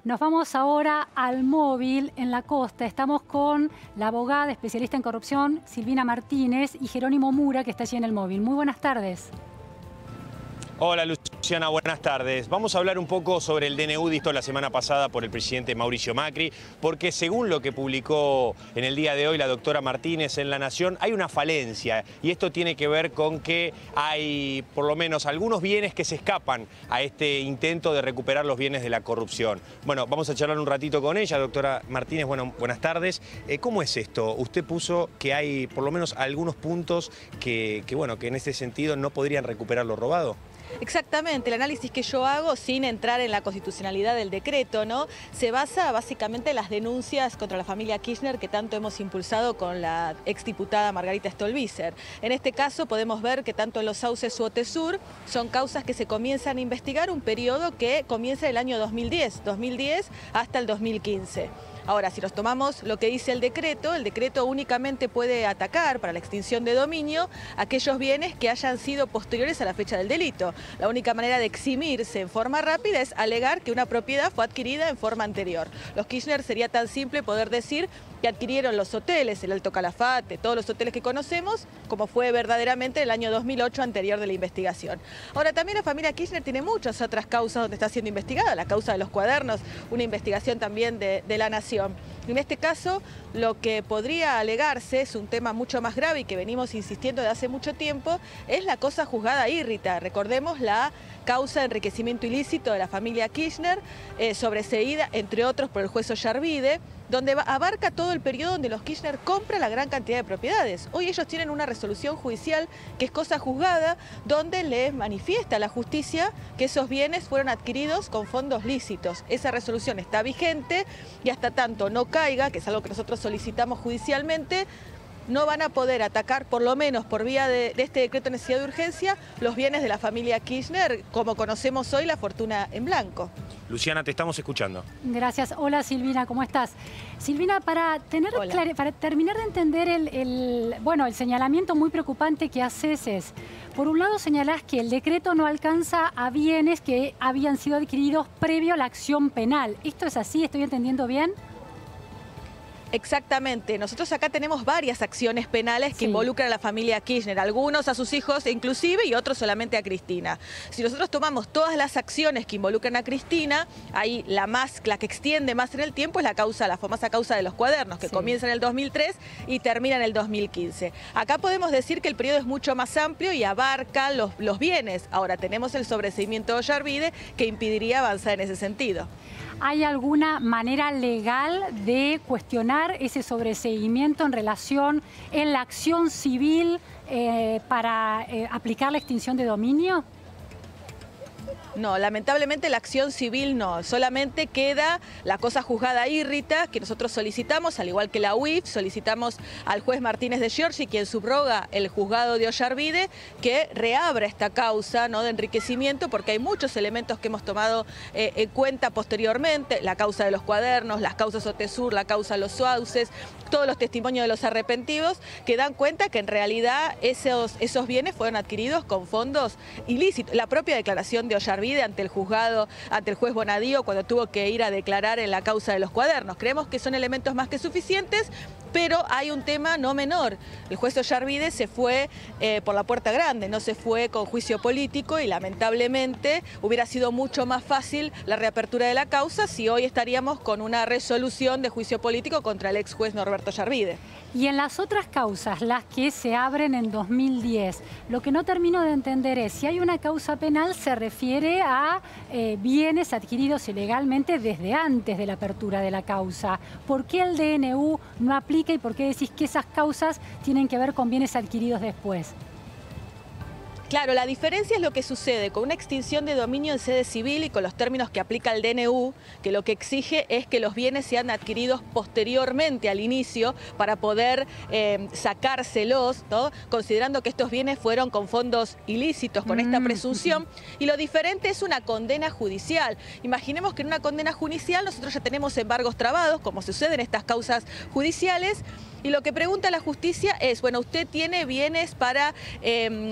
Nos vamos ahora al móvil en la costa. Estamos con la abogada especialista en corrupción, Silvina Martínez, y Jerónimo Mura, que está allí en el móvil. Muy buenas tardes. Hola Luciana, buenas tardes. Vamos a hablar un poco sobre el DNU dictado la semana pasada por el presidente Mauricio Macri, porque según lo que publicó en el día de hoy la doctora Martínez en La Nación, hay una falencia y esto tiene que ver con que hay por lo menos algunos bienes que se escapan a este intento de recuperar los bienes de la corrupción. Bueno, vamos a charlar un ratito con ella, doctora Martínez, bueno, buenas tardes. ¿Cómo es esto? Usted puso que hay por lo menos algunos puntos que en ese sentido no podrían recuperar lo robado. Exactamente, el análisis que yo hago, sin entrar en la constitucionalidad del decreto, ¿no?, se basa básicamente en las denuncias contra la familia Kirchner que tanto hemos impulsado con la exdiputada Margarita Stolbizer. En este caso podemos ver que tanto en los Sauces u Otesur son causas que se comienzan a investigar, un periodo que comienza el año 2010 hasta el 2015. Ahora, si nos tomamos lo que dice el decreto únicamente puede atacar para la extinción de dominio aquellos bienes que hayan sido posteriores a la fecha del delito. La única manera de eximirse en forma rápida es alegar que una propiedad fue adquirida en forma anterior. Los Kirchner sería tan simple poder decir que adquirieron los hoteles, el Alto Calafate, todos los hoteles que conocemos, como fue verdaderamente el año 2008 anterior de la investigación. Ahora, también la familia Kirchner tiene muchas otras causas donde está siendo investigada, la causa de los cuadernos, una investigación también de La Nación. En este caso, lo que podría alegarse es un tema mucho más grave y que venimos insistiendo de hace mucho tiempo, es la cosa juzgada írrita. Recordemos la causa de enriquecimiento ilícito de la familia Kirchner, sobreseída, entre otros, por el juez Ollarvide, donde abarca todo el periodo donde los Kirchner compran la gran cantidad de propiedades. Hoy ellos tienen una resolución judicial que es cosa juzgada, donde les manifiesta la justicia que esos bienes fueron adquiridos con fondos lícitos. Esa resolución está vigente y hasta tanto no caiga, que es algo que nosotros solicitamos judicialmente, no van a poder atacar, por lo menos por vía de este decreto de necesidad de urgencia, los bienes de la familia Kirchner, como conocemos hoy, la fortuna en blanco. Luciana, te estamos escuchando. Gracias. Hola Silvina, ¿cómo estás? Silvina, para terminar de entender el señalamiento muy preocupante que haces es, por un lado señalás que el decreto no alcanza a bienes que habían sido adquiridos previo a la acción penal. ¿Esto es así? ¿Estoy entendiendo bien? Exactamente. Nosotros acá tenemos varias acciones penales que involucran a la familia Kirchner, algunos a sus hijos inclusive y otros solamente a Cristina. Si nosotros tomamos todas las acciones que involucran a Cristina, ahí la que extiende más en el tiempo es la famosa causa de los cuadernos, que comienza en el 2003 y termina en el 2015. Acá podemos decir que el periodo es mucho más amplio y abarca los bienes. Ahora tenemos el sobreseimiento de Ollarvide que impediría avanzar en ese sentido. ¿Hay alguna manera legal de cuestionar ese sobreseimiento en relación en la acción civil para aplicar la extinción de dominio? No, lamentablemente la acción civil no, solamente queda la cosa juzgada írrita que nosotros solicitamos, al igual que la UIF, solicitamos al juez Martínez de Giorgi, quien subroga el juzgado de Ollarvide, que reabra esta causa, ¿no?, de enriquecimiento, porque hay muchos elementos que hemos tomado en cuenta posteriormente, la causa de los cuadernos, las causas Otesur, la causa de los Sauces, todos los testimonios de los arrepentidos, que dan cuenta que en realidad esos bienes fueron adquiridos con fondos ilícitos. La propia declaración de Ollarvide ante el juzgado, ante el juez Bonadío, cuando tuvo que ir a declarar en la causa de los cuadernos. Creemos que son elementos más que suficientes, pero hay un tema no menor. El juez Ollarvide se fue por la puerta grande, no se fue con juicio político y lamentablemente hubiera sido mucho más fácil la reapertura de la causa si hoy estaríamos con una resolución de juicio político contra el ex juez Norberto Ollarvide. Y en las otras causas, las que se abren en 2010, lo que no termino de entender es si hay una causa penal se refiere a bienes adquiridos ilegalmente desde antes de la apertura de la causa. ¿Por qué el DNU no aplica y por qué decís que esas causas tienen que ver con bienes adquiridos después? Claro, la diferencia es lo que sucede con una extinción de dominio en sede civil y con los términos que aplica el DNU, que lo que exige es que los bienes sean adquiridos posteriormente al inicio para poder sacárselos, ¿no?, considerando que estos bienes fueron con fondos ilícitos, con esta presunción. Y lo diferente es una condena judicial. Imaginemos que en una condena judicial nosotros ya tenemos embargos trabados, como sucede en estas causas judiciales, y lo que pregunta la justicia es, bueno, usted tiene bienes para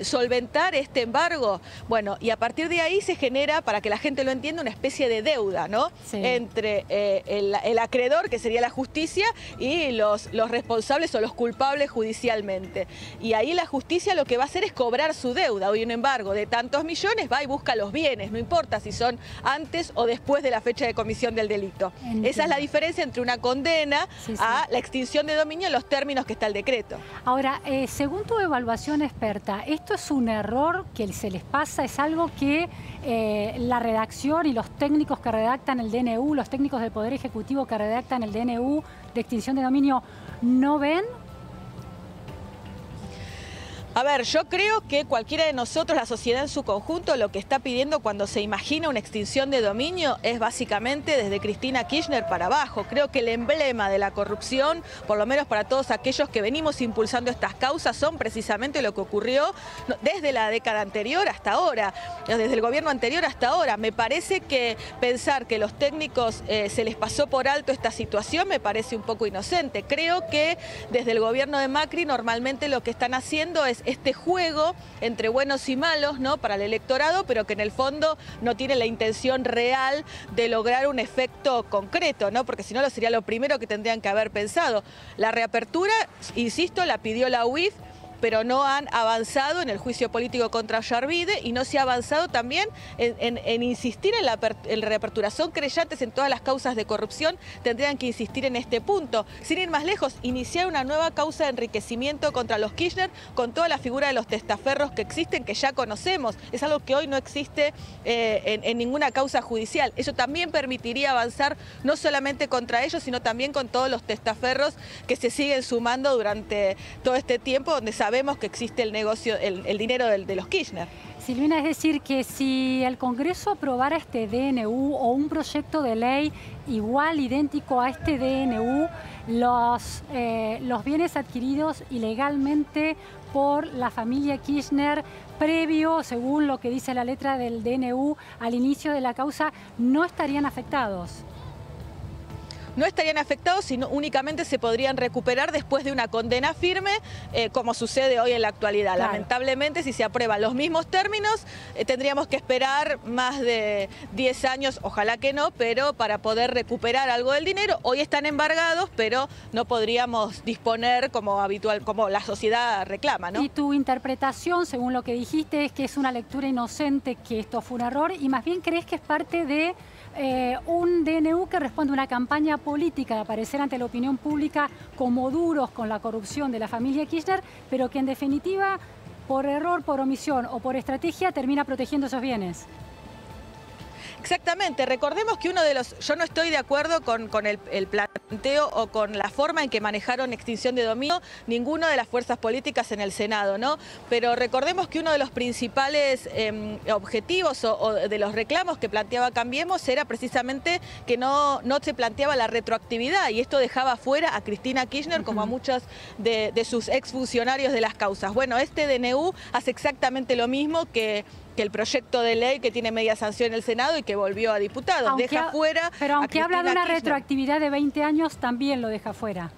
solventar aceptar este embargo? Bueno, y a partir de ahí se genera, para que la gente lo entienda, una especie de deuda, ¿no? Sí. Entre el acreedor, que sería la justicia, y los responsables o los culpables judicialmente. Y ahí la justicia lo que va a hacer es cobrar su deuda. Hoy un embargo de tantos millones va y busca los bienes, no importa si son antes o después de la fecha de comisión del delito. Entiendo. Esa es la diferencia entre una condena a la extinción de dominio en los términos que está el decreto. Ahora, según tu evaluación experta, ¿esto es un error que se les pasa? ¿Es algo que la redacción y los técnicos que redactan el DNU, los técnicos del Poder Ejecutivo que redactan el DNU de extinción de dominio, no ven? A ver, yo creo que cualquiera de nosotros, la sociedad en su conjunto, lo que está pidiendo cuando se imagina una extinción de dominio es básicamente desde Cristina Kirchner para abajo. Creo que el emblema de la corrupción, por lo menos para todos aquellos que venimos impulsando estas causas, son precisamente lo que ocurrió desde la década anterior hasta ahora, desde el gobierno anterior hasta ahora. Me parece que pensar que los técnicos se les pasó por alto esta situación me parece un poco inocente. Creo que desde el gobierno de Macri normalmente lo que están haciendo es este juego entre buenos y malos, ¿no?, para el electorado, pero que en el fondo no tiene la intención real de lograr un efecto concreto, ¿no?, porque si no, lo sería lo primero que tendrían que haber pensado. La reapertura, insisto, la pidió la UIF, pero no han avanzado en el juicio político contra Yarvide y no se ha avanzado también en insistir en la reapertura. Son creyentes en todas las causas de corrupción, tendrían que insistir en este punto. Sin ir más lejos, iniciar una nueva causa de enriquecimiento contra los Kirchner con toda la figura de los testaferros que existen, que ya conocemos. Es algo que hoy no existe en ninguna causa judicial. Eso también permitiría avanzar no solamente contra ellos, sino también con todos los testaferros que se siguen sumando durante todo este tiempo, donde sabemos que existe el negocio, el dinero de los Kirchner. Silvina, es decir, que si el Congreso aprobara este DNU o un proyecto de ley igual, idéntico a este DNU, los bienes adquiridos ilegalmente por la familia Kirchner previo, según lo que dice la letra del DNU, al inicio de la causa, no estarían afectados. No estarían afectados, sino únicamente se podrían recuperar después de una condena firme, como sucede hoy en la actualidad. Claro. Lamentablemente, si se aprueban los mismos términos, tendríamos que esperar más de 10 años, ojalá que no, pero para poder recuperar algo del dinero. Hoy están embargados, pero no podríamos disponer como habitual, como la sociedad reclama, ¿no? Y tu interpretación, según lo que dijiste, es que es una lectura inocente, que esto fue un error, y más bien crees que es parte de un DNU que responde a una campaña política de aparecer ante la opinión pública como duros con la corrupción de la familia Kirchner, pero que en definitiva, por error, por omisión o por estrategia, termina protegiendo esos bienes. Exactamente, recordemos que yo no estoy de acuerdo con el planteo o con la forma en que manejaron extinción de dominio ninguna de las fuerzas políticas en el Senado, ¿no? Pero recordemos que uno de los principales objetivos o de los reclamos que planteaba Cambiemos era precisamente que no se planteaba la retroactividad, y esto dejaba fuera a Cristina Kirchner como a muchos de sus exfuncionarios de las causas. Bueno, este DNU hace exactamente lo mismo que el proyecto de ley que tiene media sanción en el Senado y que volvió a diputados. Deja fuera. Pero aunque habla de una Kirchner. Retroactividad de 20 años, también lo deja fuera.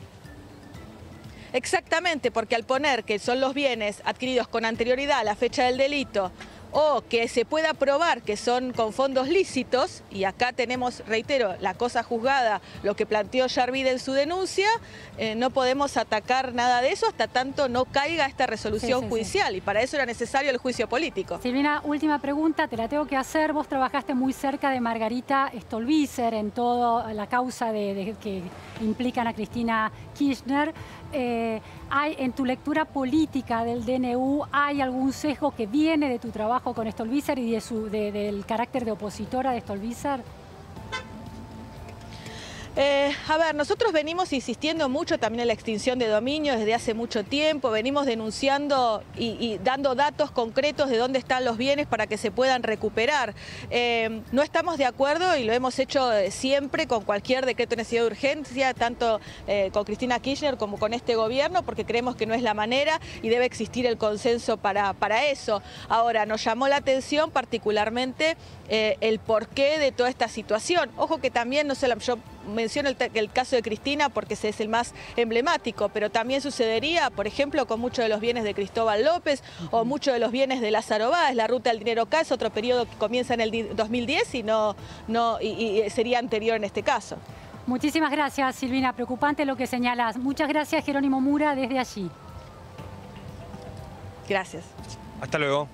Exactamente, porque al poner que son los bienes adquiridos con anterioridad a la fecha del delito, o que se pueda probar que son con fondos lícitos, y acá tenemos, reitero, la cosa juzgada, lo que planteó Yarvide en su denuncia, no podemos atacar nada de eso hasta tanto no caiga esta resolución judicial, y para eso era necesario el juicio político. Silvina, última pregunta, te la tengo que hacer. Vos trabajaste muy cerca de Margarita Stolbizer en toda la causa que implican a Cristina Kirchner. En tu lectura política del DNU, ¿hay algún sesgo que viene de tu trabajo con Stolbizer y del carácter de opositora de Stolbizer? A ver, nosotros venimos insistiendo mucho también en la extinción de dominio desde hace mucho tiempo, venimos denunciando y dando datos concretos de dónde están los bienes para que se puedan recuperar. No estamos de acuerdo, y lo hemos hecho siempre, con cualquier decreto de necesidad de urgencia, tanto con Cristina Kirchner como con este gobierno, porque creemos que no es la manera y debe existir el consenso para eso. Ahora, nos llamó la atención particularmente el porqué de toda esta situación. Ojo que también, no sé, yo menciono el caso de Cristina porque ese es el más emblemático, pero también sucedería, por ejemplo, con muchos de los bienes de Cristóbal López o muchos de los bienes de Lázaro Báez. La ruta del dinero K es otro periodo que comienza en el 2010 y sería anterior en este caso. Muchísimas gracias, Silvina. Preocupante lo que señalas. Muchas gracias, Jerónimo Mura, desde allí. Gracias. Hasta luego.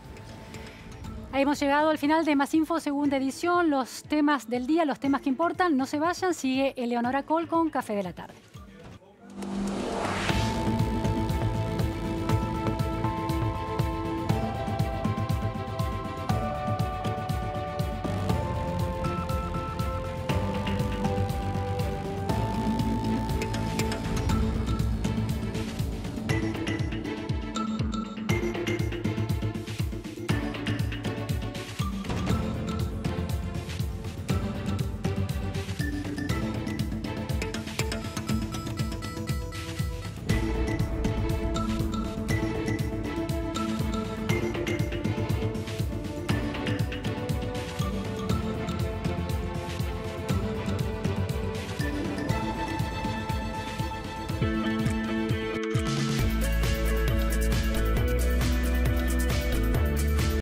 Hemos llegado al final de Más Info, segunda edición. Los temas del día, los temas que importan. No se vayan. Sigue Eleonora Col con Café de la Tarde.